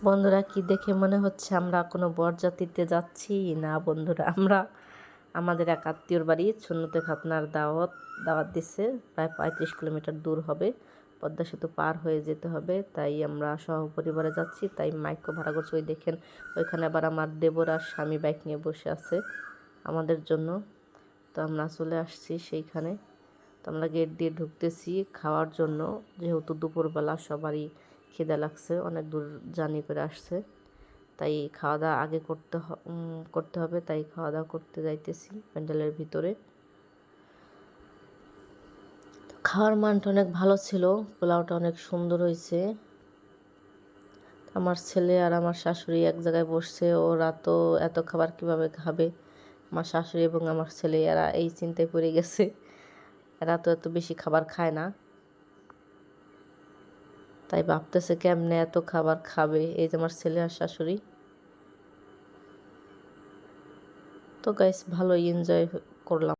বন্ধুরা, কি দেখে মনে হচ্ছে আমরা কোনো বরযাত্রীতে যাচ্ছি? না বন্ধুরা, আমরা আমাদের এক আত্মীয়র বাড়ি সুন্নতে খাতনার দাওয়াত দিচ্ছে। প্রায় 35 কিলোমিটার দূর হবে, পদ্মা সেতু পার হয়ে যেতে হবে। তাই আমরা সহপরিবারে যাচ্ছি, তাই মাইকও ভাড়া করছি। ওই দেখেন, ওইখানে আবার আমার দেবর আর স্বামী বাইক নিয়ে বসে আছে আমাদের জন্য। তো আমরা চলে আসছি সেইখানে। তো আমরা গেট দিয়ে ঢুকতেছি খাওয়ার জন্য, যেহেতু দুপুরবেলা সবারই খিদে লাগছে, অনেক দূর জার্নি করে আসছে, তাই খাওয়া দাওয়া আগে করতে হবে। তাই খাওয়া দাওয়া করতে যাইতেছি প্যান্ডেলের ভিতরে। খাওয়ার মানটা অনেক ভালো ছিল, পোলাওটা অনেক সুন্দর হয়েছে। আমার ছেলে আর আমার শাশুড়ি এক জায়গায় বসছে, ওরা তো এত খাবার কিভাবে খাবে। আমার শাশুড়ি এবং আমার ছেলে এরা এই চিন্তায় পড়ে গেছে, এরা তো এত বেশি খাবার খায় না, তাই ভাবতেছে কেমনে এত খাবার খাবে। এই যে আমার ছেলে আর শাশুড়ি। তো গাইস, ভালোই এনজয় করলাম।